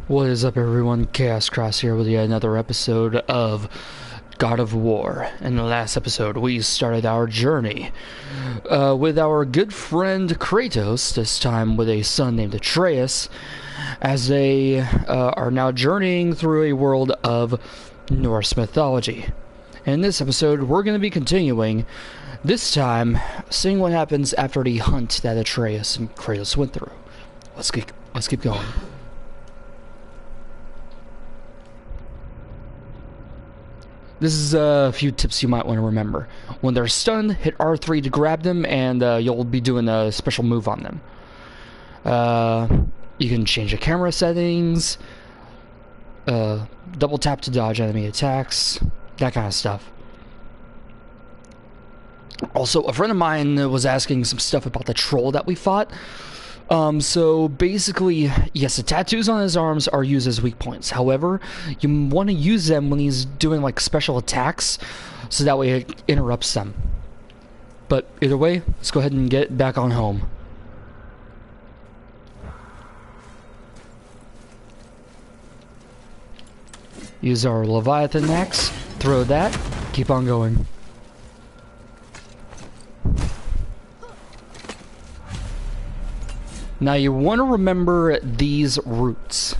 What is up, everyone? Chaos Cross here with yet another episode of God of War. In the last episode, we started our journey with our good friend Kratos, this time with a son named Atreus, as they are now journeying through a world of Norse mythology. In this episode, we're going to be continuing, this time, seeing what happens after the hunt that Atreus and Kratos went through. Let's keep going. This is a few tips you might want to remember. When they're stunned, hit R3 to grab them, and you'll be doing a special move on them. You can change the camera settings, double tap to dodge enemy attacks, that kind of stuff. Also, a friend of mine was asking some stuff about the troll that we fought. So basically, yes, the tattoos on his arms are used as weak points. However, you want to use them when he's doing like special attacks, so that way it interrupts them. But either way, let's go ahead and get back on home. Use our Leviathan axe, throw that, keep on going. Now you want to remember these roots.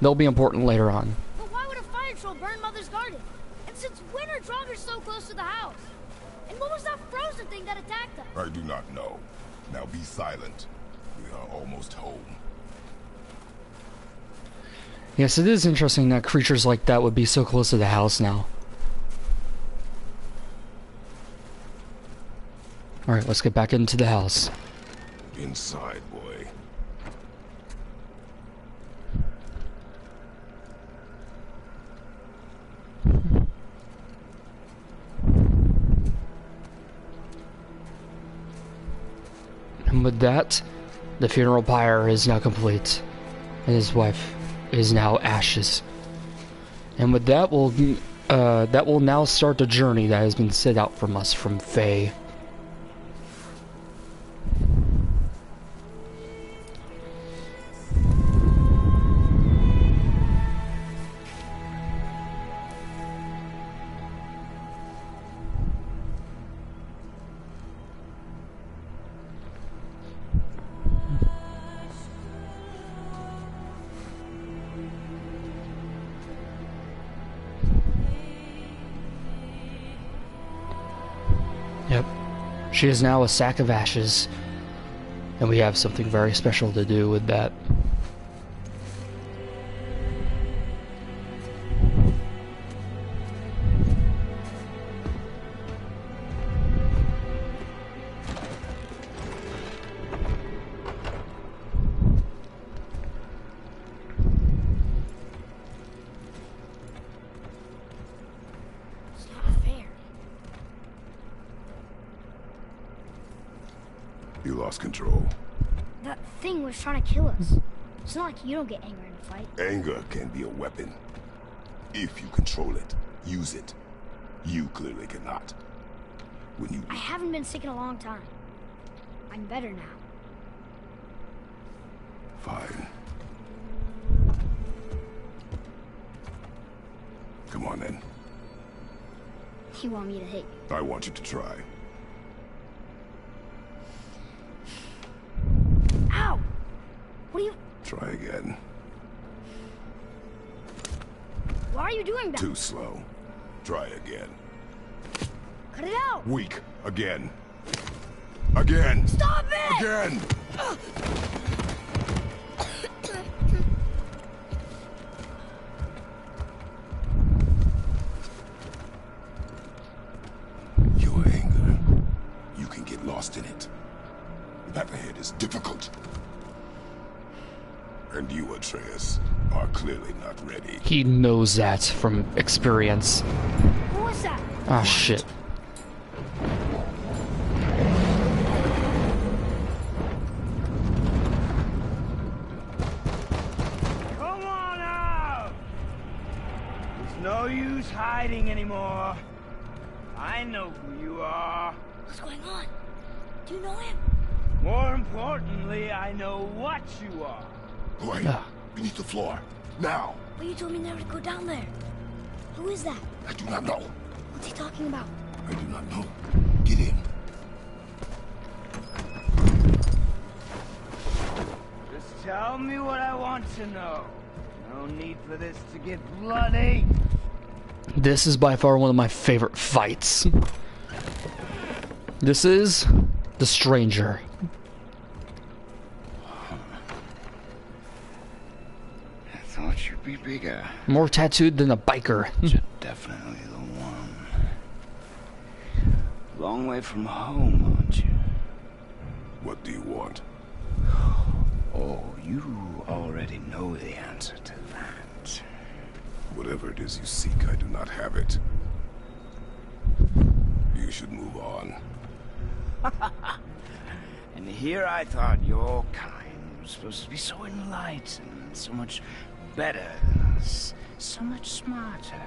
They'll be important later on. But why would a fire troll burn Mother's garden? And since when are Draugrs so close to the house? And what was that frozen thing that attacked us? I do not know. Now be silent. We are almost home. Yes, it is interesting that creatures like that would be so close to the house now. Alright, let's get back into the house. Inside, boy. And with that, the funeral pyre is now complete, and his wife is now ashes. And with that, that will now start the journey that has been set out from us from Faye. Yep. She is now a sack of ashes, and we have something very special to do with that. It's not fair. You lost control. That thing was trying to kill us. It's not like you don't get angry in a fight. Anger can be a weapon. If you control it, use it. You clearly cannot. When you... I haven't been sick in a long time. I'm better now. Fine. Come on then. You want me to hit you? I want you to try. Ow! What are you... Try again. Why are you doing that? Too slow. Try again. Cut it out! Weak. Again. Again. Stop it! Again. Your anger. You can get lost in it. The path ahead is difficult. And you, Atreus, are clearly not ready. He knows that from experience. What was that? Ah, shit. Come on out! There's no use hiding anymore. I know who you are. What's going on? Do you know him? More importantly, I know what you are. Right. Beneath the floor. Now! But you told me never to go down there. Who is that? I do not know. What's he talking about? I do not know. Get in. Just tell me what I want to know. No need for this to get bloody. This is by far one of my favorite fights. This is the Stranger. I thought you'd be bigger. More tattooed than a biker. You're definitely the one. Long way from home, aren't you? What do you want? Oh, you already know the answer to that. Whatever it is you seek, I do not have it. You should move on. And here I thought your kind was supposed to be so enlightened, so much better than us, so much smarter.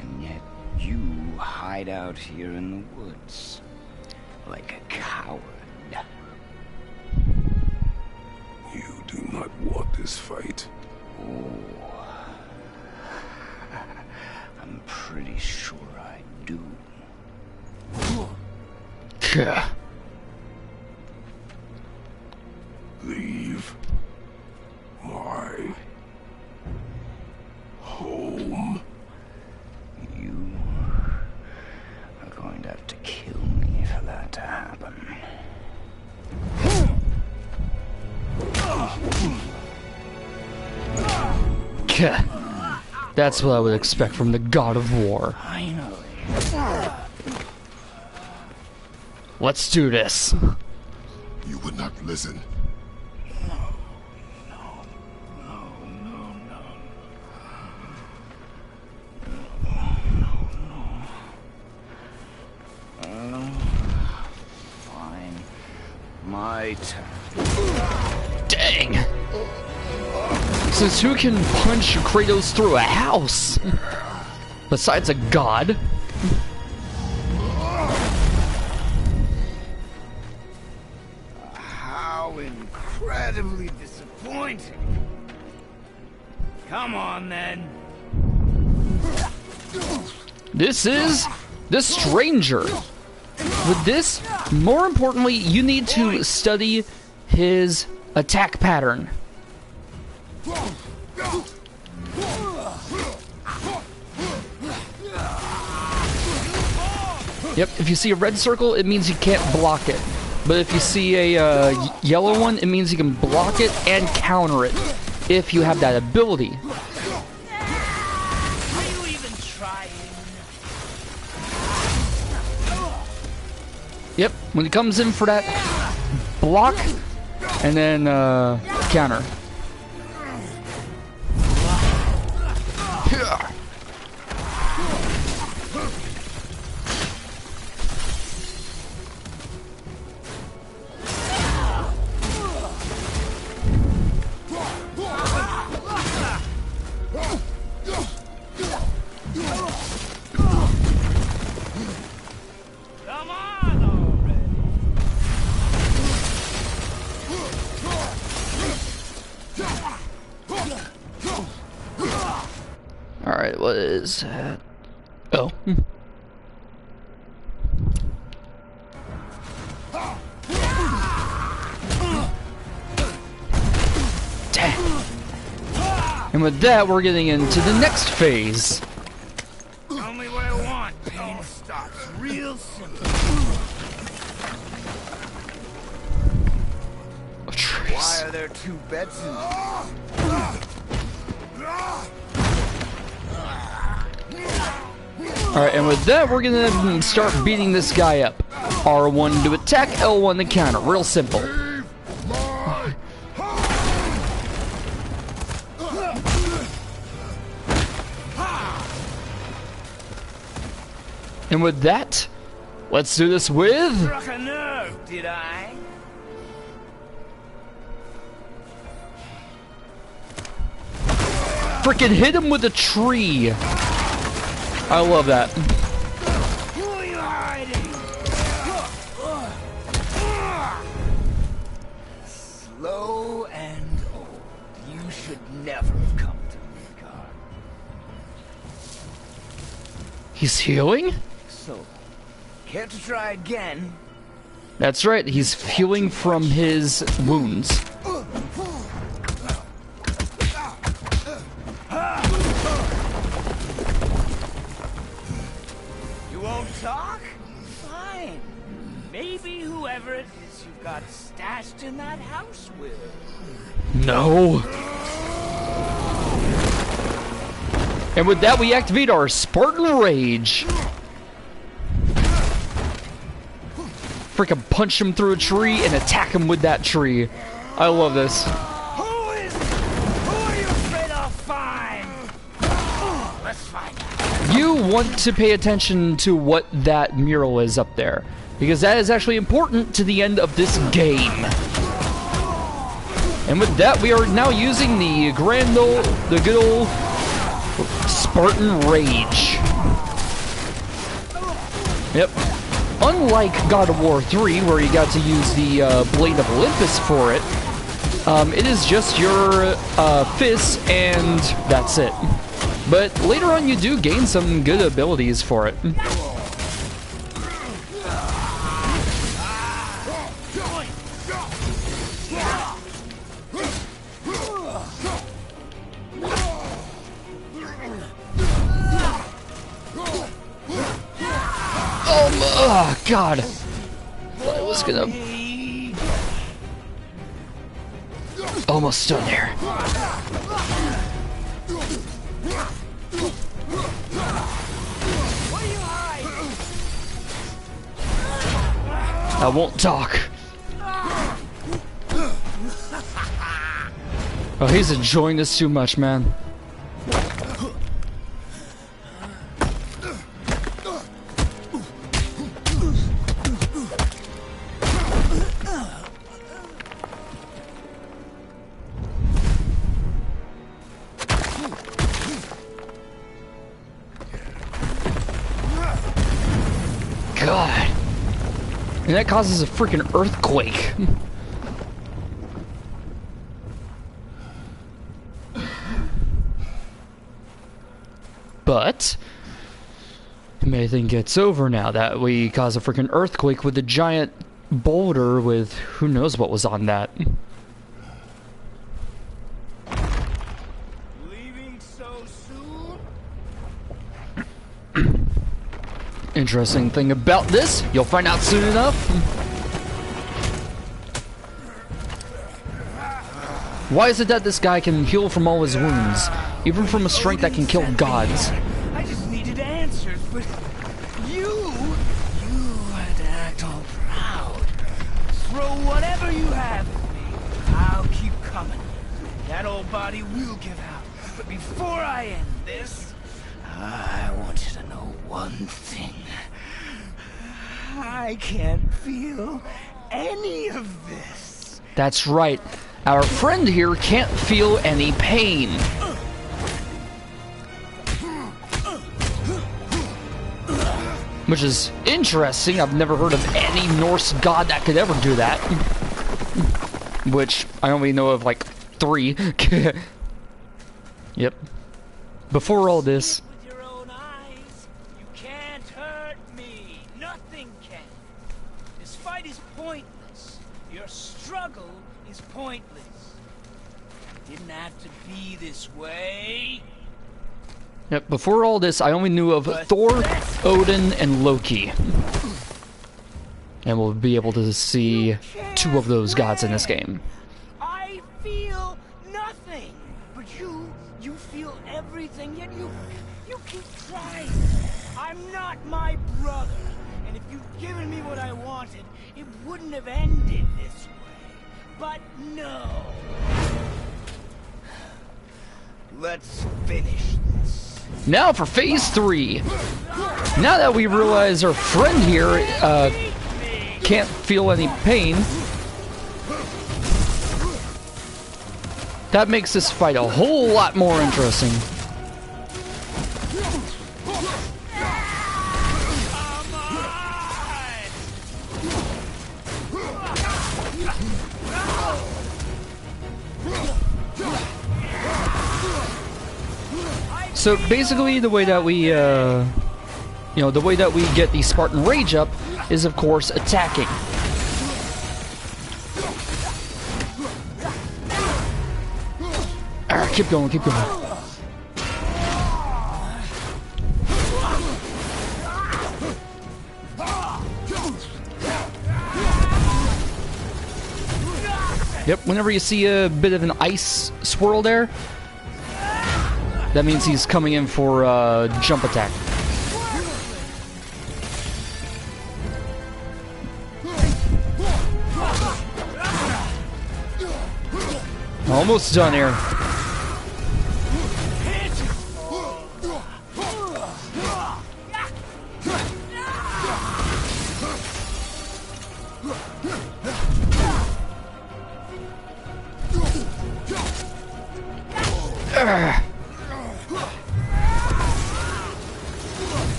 And yet you hide out here in the woods, like a coward. You do not want this fight. Oh, I'm pretty sure I do. Yeah. Leave my home. You are going to have to kill me for that to happen. Yeah. That's what I would expect from the God of War. Finally. Let's do this. You would not listen. Fine. My turn. Dang. Since who can punch Kratos through a house? Besides a god? How incredibly disappointing. Come on, then. This is the Stranger. With this, more importantly, you need to study his attack pattern. Yep, if you see a red circle, it means you can't block it. But if you see a yellow one, it means you can block it and counter it, if you have that ability. Are you even trying? Yep, when it comes in for that, block, and then counter. Come on already. Alright, what is that? Oh. Dang. And with that, we're getting into the next phase. Tell me what I want. Pain stops real simple. Why are there two beds in here? Alright, and with that, we're gonna start beating this guy up. R1 to attack, L1 to counter. Real simple. And with that, let's do this with... Struck a nerve, did I? Freaking hit him with a tree. I love that. Who are you hiding? Slow and old. You should never have come to Asgard. He's healing? So, care to try again? That's right, he's healing from his wounds. You won't talk? Fine. Maybe whoever it is you've got stashed in that house will. No. And with that, we activate our Spartan Rage. Freaking punch him through a tree and attack him with that tree. I love this. Who are you afraid I'll find? Let's find out. You want to pay attention to what that mural is up there, because that is actually important to the end of this game. And with that, we are now using the good old Spartan Rage. Yep. Unlike God of War 3, where you got to use the Blade of Olympus for it, it is just your fists and that's it. But later on you do gain some good abilities for it. Oh, God. Thought I was gonna... Almost done there. I won't talk. Oh, he's enjoying this too much, man. God. And that causes a freaking earthquake. But everything gets over now that we cause a freaking earthquake with a giant boulder with who knows what was on that. Leaving so soon? Interesting thing about this, you'll find out soon enough. Why is it that this guy can heal from all his wounds, even from a strength that can kill gods? I just needed answers, but you had to act all proud. Throw whatever you have at me. I'll keep coming. That old body will give out. But before I end this, I want you to know one thing. I can't feel any of this. That's right. Our friend here can't feel any pain. Which is interesting. I've never heard of any Norse god that could ever do that. Which I only know of like 3. Yep. Before all this. With your own eyes, you can't hurt me. Nothing can. This fight is pointless. Your struggle is pointless. It didn't have to be this way. Yep, before all this, I only knew of Thor, Odin, and Loki. And we'll be able to see 2 of those gods in this game. I feel nothing. But you feel everything, yet you keep trying. I'm not my brother. And if you'd given me what I wanted, it wouldn't have ended this way. But no. Let's finish this. Now for phase 3. Now that we realize our friend here can't feel any pain, that makes this fight a whole lot more interesting. so basically the way that we, the way that we get the Spartan Rage up is, of course, attacking. Alright, keep going, keep going. Yep, whenever you see a bit of an ice swirl there, that means he's coming in for a jump attack. Almost done here.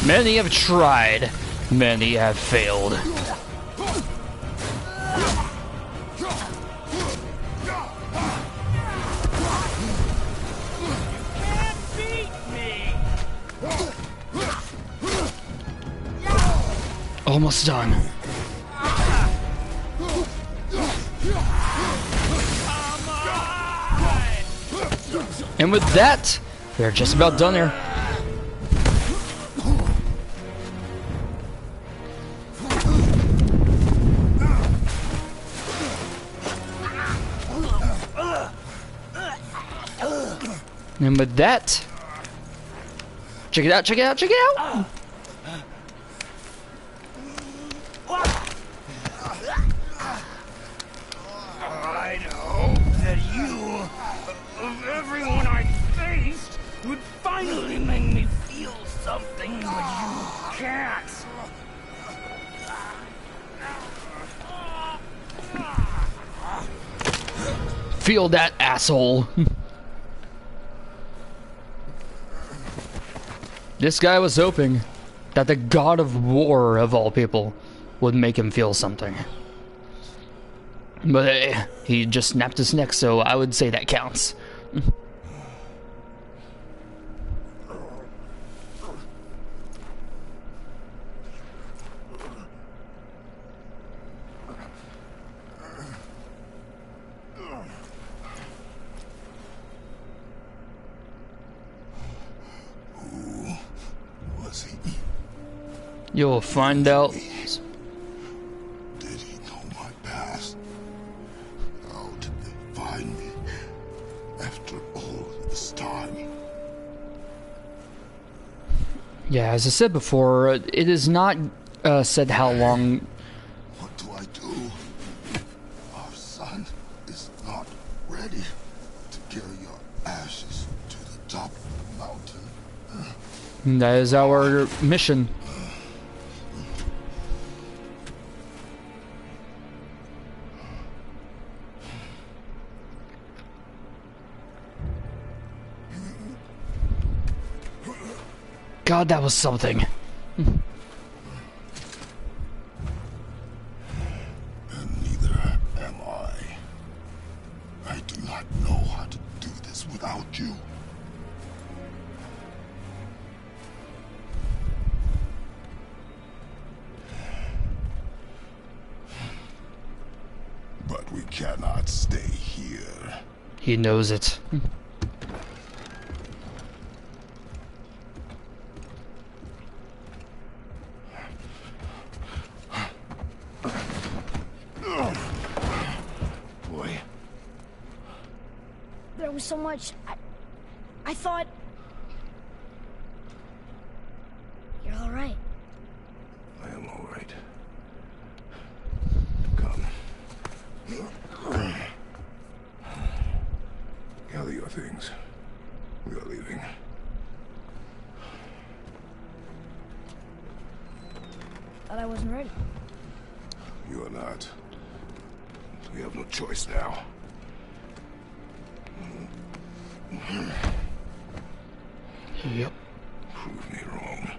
Many have tried, many have failed. Almost done. And with that, we're just about done here. And with that, check it out, check it out, check it out! I'd hope that you, of everyone I faced, would finally make me feel something, but you can't. Feel that, asshole. This guy was hoping that the god of war, of all people, would make him feel something. But hey, he just snapped his neck, so I would say that counts. You'll find out. Did he know my past? How did they find me after all this time? Yeah, as I said before, it is not said how long. What do I do? Our son is not ready to carry your ashes to the top of the mountain. That is our mission. God, that was something. And neither am I. I do not know how to do this without you. But we cannot stay here. He knows it. There was so much. I thought. You're all right. I am all right. Come. Gather your things. We are leaving. Thought I wasn't ready. You are not. We have no choice now. Yep. Prove me wrong.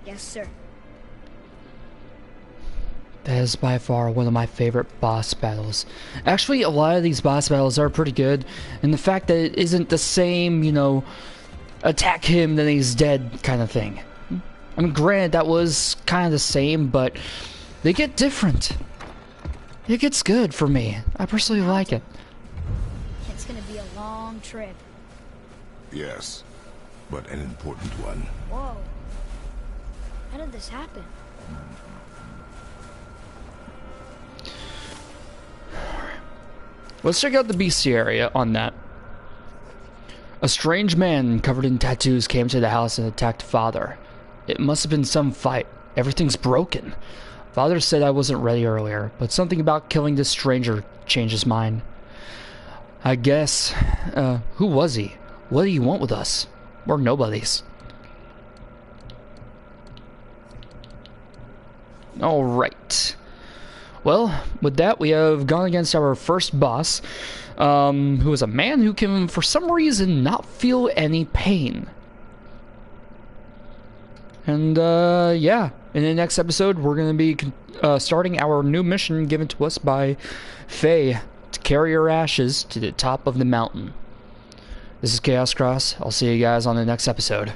Yes, sir. That is by far one of my favorite boss battles. Actually, a lot of these boss battles are pretty good, and the fact that it isn't the same, you know, attack him then he's dead kind of thing. I mean, granted, that was kind of the same, but they get different. It gets good for me. I personally like it. It's gonna be a long trip. Yes, but an important one. Whoa. How did this happen? Let's check out the bestiary on that. A strange man covered in tattoos came to the house and attacked Father. It must have been some fight. Everything's broken. Father said I wasn't ready earlier, but something about killing this stranger changed his mind. I guess, who was he? What did he want with us? We're nobodies. Alright. Well, with that, we have gone against our first boss, who is a man who can, for some reason, not feel any pain. And, yeah. In the next episode, we're going to be starting our new mission given to us by Faye to carry her ashes to the top of the mountain. This is Chaos Cross. I'll see you guys on the next episode.